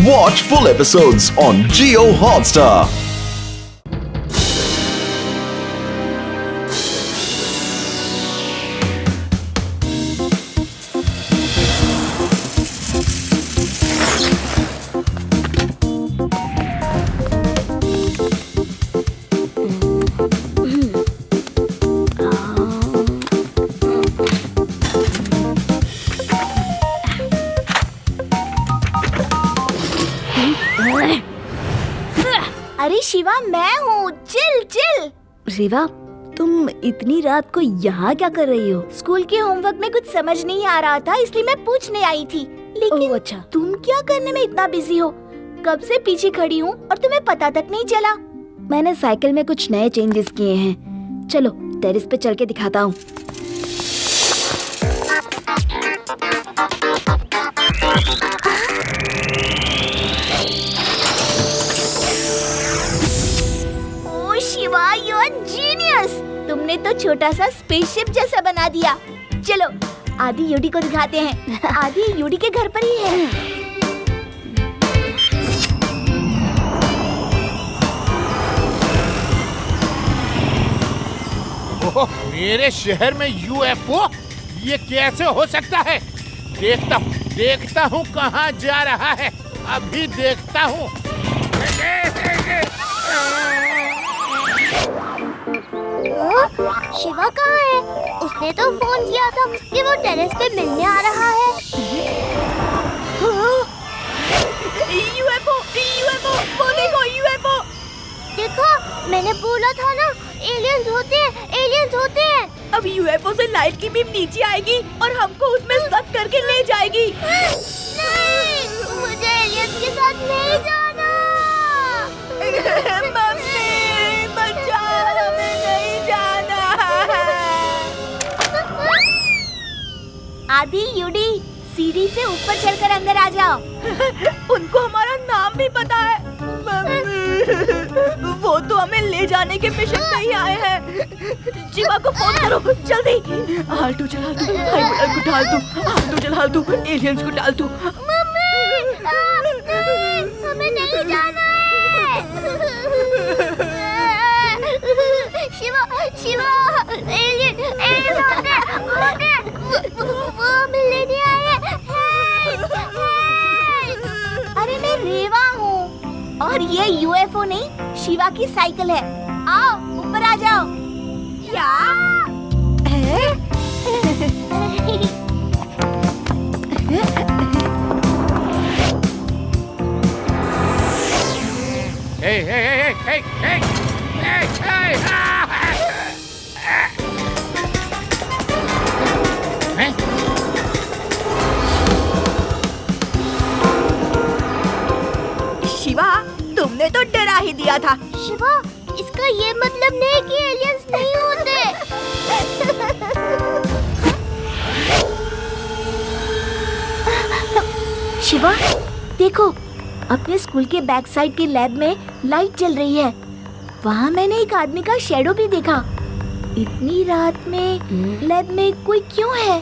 Watch full episodes on Jio Hotstar. अरे शिवा, मैं हूँ। Chill chill. रिवा, तुम इतनी रात को यहाँ क्या कर रही हो? स्कूल के होमवर्क में कुछ समझ नहीं आ रहा था, इसलिए मैं पूछने आई थी। लेकिन अच्छा। तुम क्या करने में इतना बिजी हो? कब से पीछे खड़ी हूँ और तुम्हें पता तक नहीं चला। मैंने साइकिल में कुछ नए चेंजेस किए हैं। चलो टेरेस पे चल के दिखाता हूँ। Shiva, you are genius. तुमने तो छोटा सा स्पेसशिप जैसा बना दिया। चलो आदि यूडी को दिखाते हैं। आदि यूडी के घर पर ही है। ओह, मेरे शहर में यूएफओ? ये कैसे हो सकता है? देखता हूँ कहाँ जा रहा है। अभी देखता हूँ। शिवा कहाँ है? उसने तो फोन किया था कि वो टेरेस पे मिलने आ रहा है। यूएफओ, यूएफओ, वो देखो यूएफओ। देखो, मैंने बोला था ना, एलियंस होते हैं, एलियंस होते हैं। अब यूएफओ से लाइट की बीम नीचे आएगी और हमको उसमें सक करके ले जाएगी। नहीं, मुझे एलियंस के साथ नहीं जाना। मम्मी, बच्चा, हमें नहीं जाना। आदि यूडी, सीढ़ी से ऊपर चलकर अंदर आ जाओ। उनको हमारा नाम भी पता है। वो तो हमें ले जाने के मिशन पे ही आए हैं। शिवा को फोन करो जल्दी। हाल्टू चल हाल्टू, हाइपर को डाल दो। हाल्टू चल हाल्टू, एलियंस को डाल दो। हमें नहीं जाना है। शिवा, एलियन होते, वो हमें लेने आए हैं। अरे मैं रेवा हूँ और ये यूएफओ नहीं, शिवा की साइकिल है। आओ ऊपर आ जाओ। क्या? शिवा, तुमने तो डरा ही दिया था। शिवा, इसका ये मतलब नहीं कि एलियंस नहीं होते। शिवा देखो, अपने स्कूल के बैक साइड के लैब में लाइट जल रही है। वहाँ मैंने एक आदमी का शैडो भी देखा। इतनी रात में लैब में कोई क्यों है?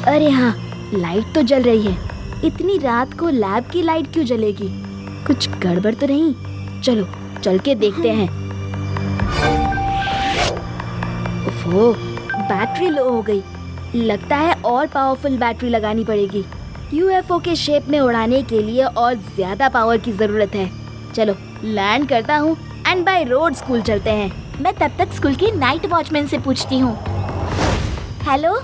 अरे हाँ, लाइट तो जल रही है। इतनी रात को लैब की लाइट क्यों जलेगी? कुछ गड़बड़ तो नहीं? चलो चल के देखते हैं। ओफो, बैटरी लो हो गई। लगता है और पावरफुल बैटरी लगानी पड़ेगी। यूएफओ के शेप में उड़ाने के लिए और ज्यादा पावर की जरूरत है। चलो लैंड करता हूँ एंड बाय रोड स्कूल चलते हैं। मैं तब तक स्कूल के नाइट वॉचमैन से पूछती हूँ। हेलो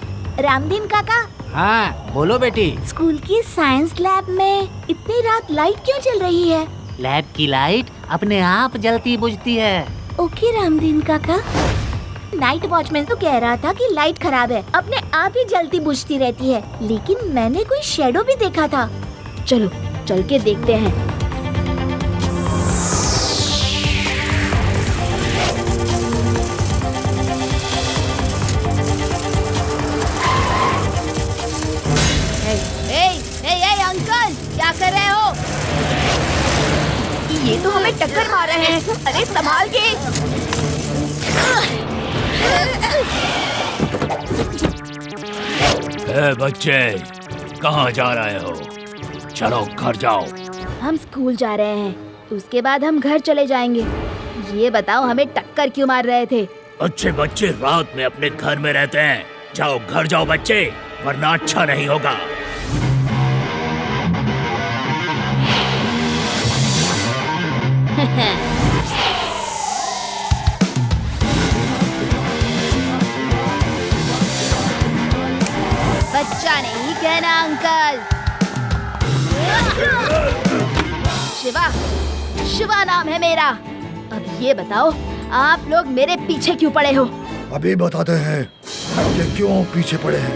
रामदीन काका। हाँ बोलो बेटी। स्कूल की साइंस लैब में इतनी रात लाइट क्यों जल रही है? लैब की लाइट अपने आप जलती बुझती है। ओके रामदीन काका। नाइट वॉचमैन तो कह रहा था कि लाइट खराब है, अपने आप ही जलती बुझती रहती है, लेकिन मैंने कोई शैडो भी देखा था। चलो चल के देखते हैं। अंकल क्या कर रहे हो? ये तो हमें टक्कर मार रहे हैं। अरे संभाल के। बच्चे कहाँ जा रहे हो? चलो घर जाओ। हम स्कूल जा रहे हैं, उसके बाद हम घर चले जाएंगे। ये बताओ हमें टक्कर क्यों मार रहे थे? अच्छे बच्चे रात में अपने घर में रहते हैं। जाओ घर जाओ बच्चे, वरना अच्छा नहीं होगा। बच्चा नहीं कहना अंकल। शिवा, शिवा नाम है मेरा। अब ये बताओ आप लोग मेरे पीछे क्यों पड़े हो? अभी बताते हैं कि क्यों पीछे पड़े हैं।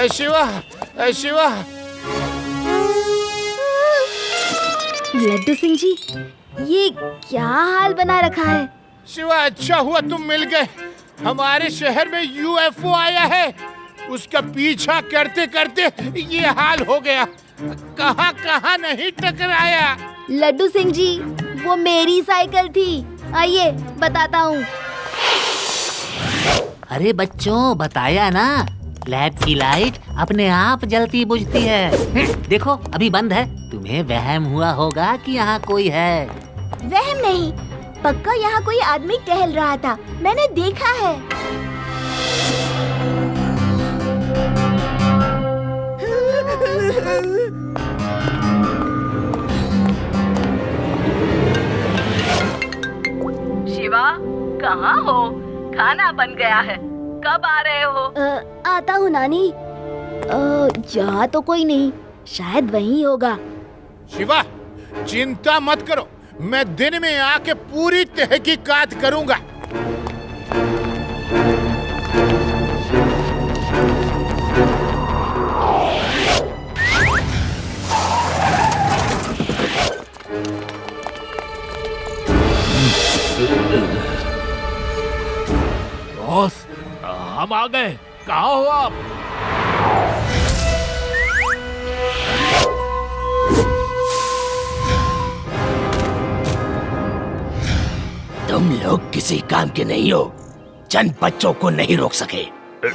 शिवा, शिवा। लड्डू सिंह जी, ये क्या हाल बना रखा है? शिवा, अच्छा हुआ तुम मिल गए। हमारे शहर में यूएफओ आया है। उसका पीछा करते करते ये हाल हो गया। कहाँ कहाँ नहीं टकराया। लड्डू सिंह जी, वो मेरी साइकिल थी। आइए बताता हूँ। अरे बच्चों, बताया ना, लैब की लाइट अपने आप जलती बुझती है। देखो अभी बंद है। तुम्हें वहम हुआ होगा कि यहाँ कोई है। वहम नहीं, पक्का यहाँ कोई आदमी टहल रहा था। मैंने देखा है। शिवा, कहाँ हो? खाना बन गया है, कब आ रहे हो? आता हूँ नानी। यहाँ तो कोई नहीं, शायद वहीं होगा। शिवा, चिंता मत करो, मैं दिन में आके पूरी तहकीकात करूंगा। बॉस, हम आ गए। कहाँ हो आप? तुम लोग किसी काम के नहीं हो। चंद बच्चों को नहीं रोक सके।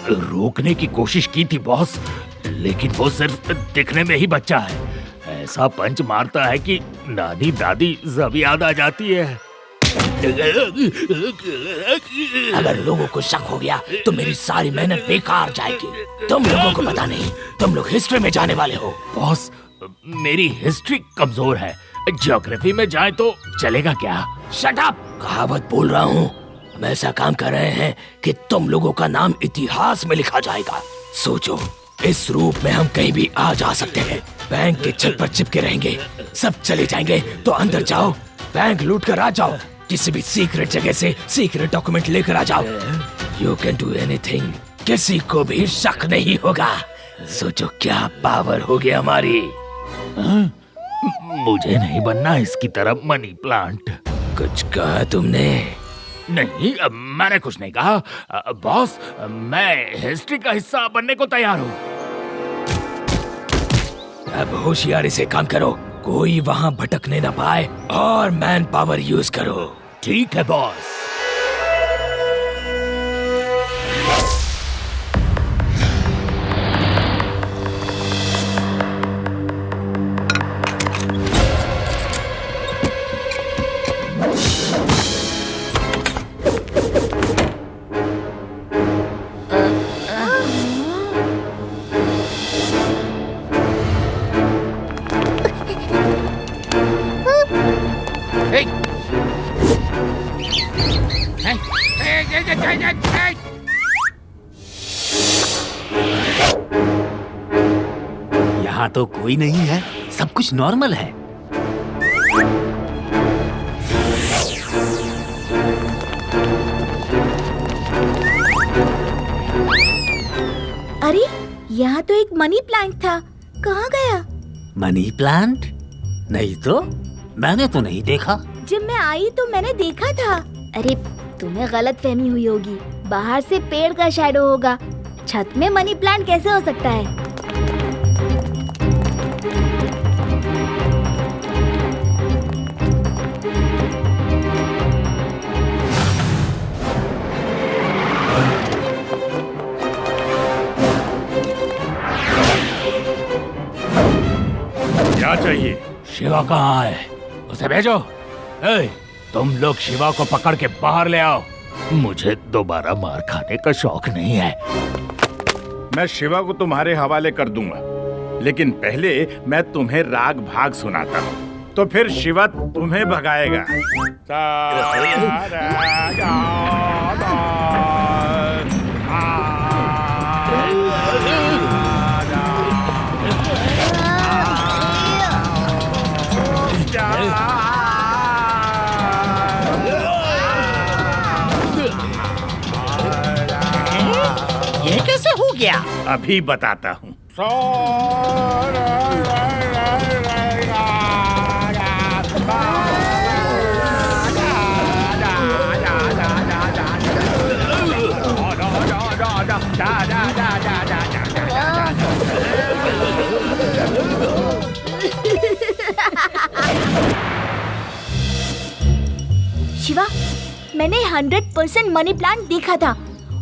रोकने की कोशिश की थी बॉस, लेकिन वो सिर्फ दिखने में ही बच्चा है। ऐसा पंच मारता है कि नानी दादी सब याद आ जाती है। अगर लोगों को शक हो गया तो मेरी सारी मेहनत बेकार जाएगी। तुम लोगों को पता नहीं, तुम लोग हिस्ट्री में जाने वाले हो। बॉस, मेरी हिस्ट्री कमजोर है। ज्योग्राफी में जाए तो चलेगा क्या? Shut up! कहावत बोल रहा हूँ। हम ऐसा काम कर रहे हैं कि तुम लोगों का नाम इतिहास में लिखा जाएगा। सोचो, इस रूप में हम कहीं भी आ जा सकते हैं। बैंक के छत पर चिपके रहेंगे, सब चले जाएंगे तो अंदर जाओ, बैंक लूट कर आ जाओ। किसी भी सीक्रेट जगह से सीक्रेट डॉक्यूमेंट लेकर आ जाओ। यू कैन डू एनीथिंग, किसी को भी शक नहीं होगा। सोचो क्या पावर होगी हमारी। मुझे नहीं बनना इसकी तरह मनी प्लांट। कुछ कहा तुमने? नहीं, मैंने कुछ नहीं कहा। बॉस, मैं हिस्ट्री का हिस्सा बनने को तैयार हूँ। अब होशियारी से काम करो, कोई वहाँ भटकने न पाए, और मैन पावर यूज करो। ठीक है बॉस। यहाँ तो कोई नहीं है, सब कुछ नॉर्मल है। अरे यहाँ तो एक मनी प्लांट था, कहाँ गया? Money plant? नहीं तो, मैंने तो नहीं देखा। जब मैं आई तो मैंने देखा था। अरे तुम्हें गलत फहमी हुई होगी, बाहर से पेड़ का शैडो होगा, छत में मनी प्लांट कैसे हो सकता है? क्या चाहिए? शिवा कहाँ है? उसे भेजो। तुम लोग शिवा को पकड़ के बाहर ले आओ। मुझे दोबारा मार खाने का शौक नहीं है। मैं शिवा को तुम्हारे हवाले कर दूंगा, लेकिन पहले मैं तुम्हें राग भाग सुनाता हूँ, तो फिर शिवा तुम्हें भगाएगा। ये कैसे हो गया? अभी बताता हूँ। शिवा, मैंने 100% मनी प्लांट देखा था।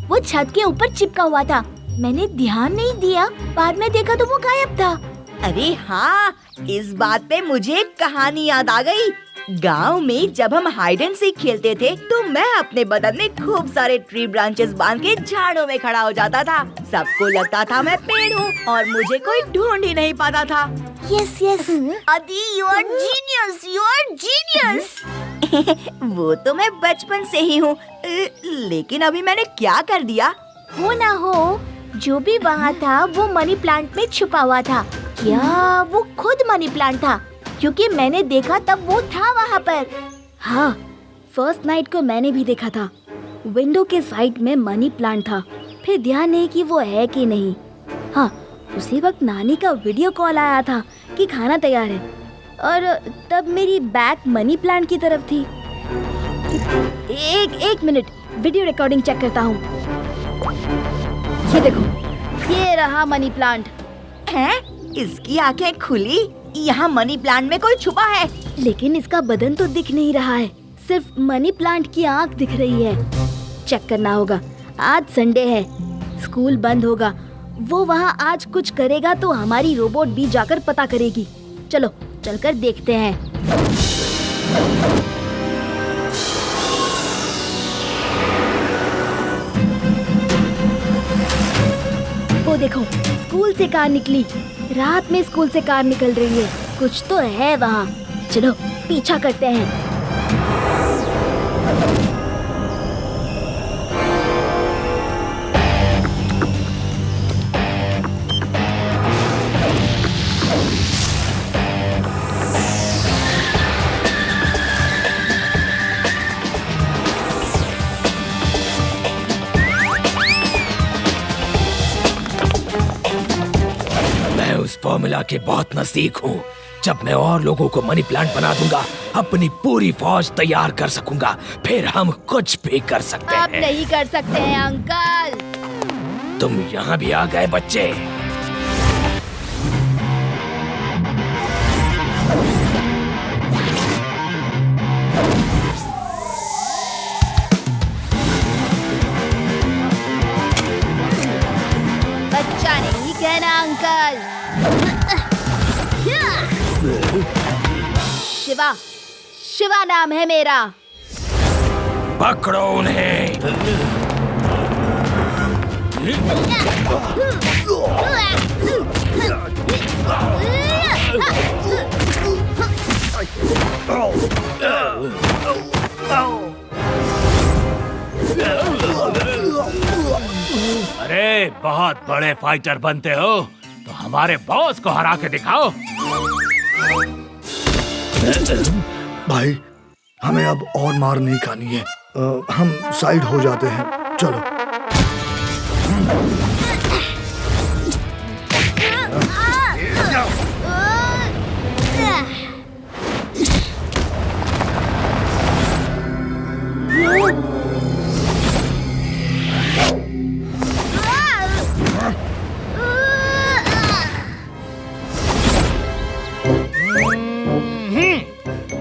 वो छत के ऊपर चिपका हुआ था। मैंने ध्यान नहीं दिया, बाद में देखा तो वो गायब था। अरे हाँ, इस बात पे मुझे एक कहानी याद आ गई। गांव में जब हम हाइड एंड सीक खेलते थे तो मैं अपने बदन में खूब सारे ट्री ब्रांचेस बांध के झाड़ों में खड़ा हो जाता था। सबको लगता था मैं पेड़ हूँ और मुझे कोई ढूंढ ही नहीं पाता था। Yes yes, Adi you are genius, you are genius. वो तो मैं बचपन से ही हूँ, लेकिन अभी मैंने क्या कर दिया? हो ना हो, जो भी वहाँ था वो मनी प्लांट में छुपा हुआ था। क्या वो खुद मनी प्लांट था? क्योंकि मैंने देखा तब वो था वहाँ पर। हाँ, फर्स्ट नाइट को मैंने भी देखा था। विंडो के साइड में मनी प्लांट था, फिर ध्यान नहीं कि वो है कि नहीं। हाँ, उसी वक्त नानी का वीडियो कॉल आया था कि खाना तैयार है, और तब मेरी बैक मनी प्लांट की तरफ थी। एक मिनट, वीडियो रिकॉर्डिंग चेक करता हूँ। ये देखो, ये रहा मनी प्लांट। हैं? इसकी आंखें खुली? यहाँ मनी प्लांट में कोई छुपा है? लेकिन इसका बदन तो दिख नहीं रहा है, सिर्फ मनी प्लांट की आंख दिख रही है। चेक करना होगा। आज संडे है, स्कूल बंद होगा। वो वहाँ आज कुछ करेगा तो हमारी रोबोट भी जाकर पता करेगी। चलो चलकर देखते हैं। वो देखो, स्कूल से कार निकली। रात में स्कूल से कार निकल रही है, कुछ तो है वहाँ। चलो पीछा करते हैं। फॉर्मूला के बहुत नजदीक हूँ। जब मैं और लोगों को मनी प्लांट बना दूंगा, अपनी पूरी फौज तैयार कर सकूंगा, फिर हम कुछ भी कर सकते हैं। आप नहीं कर सकते हैं अंकल। तुम यहाँ भी आ गए बच्चे। बच्चा नहीं कहना अंकल। शिवा, शिवा नाम है मेरा। पकड़ो उन्हें। अरे बहुत बड़े फाइटर बनते हो, तो हमारे बॉस को हरा के दिखाओ। भाई हमें अब और मार नहीं खानी है। हम साइड हो जाते हैं, चलो।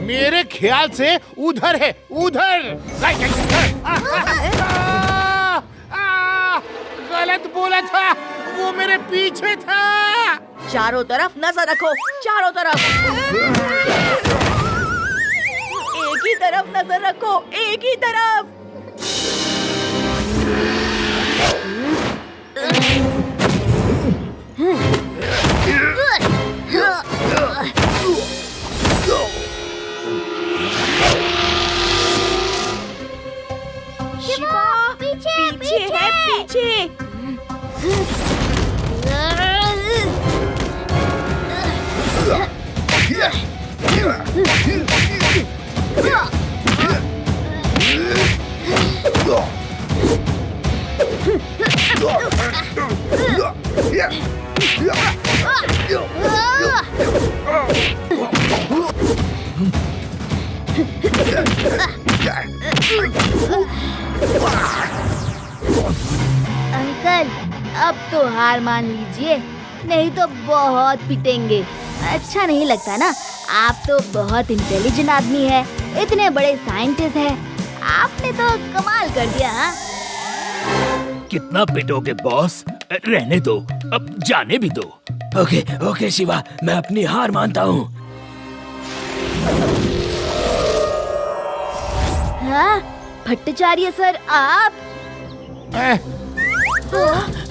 मेरे ख्याल से उधर है, उधर। गलत बोला था, वो मेरे पीछे था। चारों तरफ नजर रखो, चारों तरफ। एक ही तरफ नजर रखो, एक ही तरफ। शिवा, पीछे है, पीछे। अंकल, अब तो हार मान लीजिए, नहीं तो बहुत पिटेंगे। अच्छा नहीं लगता ना? आप तो बहुत इंटेलिजेंट आदमी है, इतने बड़े साइंटिस्ट हैं। आपने तो कमाल कर दिया। हाँ? कितना पिटोगे बॉस? रहने दो, अब जाने भी दो। ओके ओके शिवा, मैं अपनी हार मानता हूँ। हाँ, भट्टाचार्य सर, आप?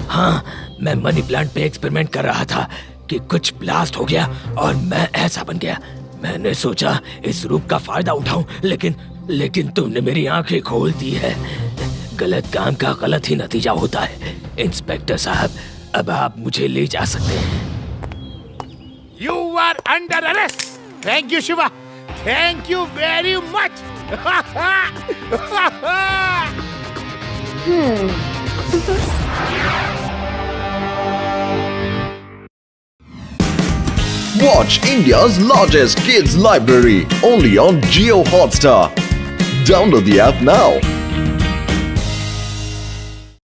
हाँ, मैं मनी प्लांट पे एक्सपेरिमेंट कर रहा था कि कुछ ब्लास्ट हो गया और मैं ऐसा बन गया। मैंने सोचा इस रूप का फायदा उठाऊं, लेकिन तुमने मेरी आंखें खोल दी है। गलत काम का गलत ही नतीजा होता है। इंस्पेक्टर साहब, अब आप मुझे ले जा सकते हैं। You are under arrest. Thank you, Shiva. Thank you very much. Watch India's largest kids library only on Jio Hotstar. Download the app now.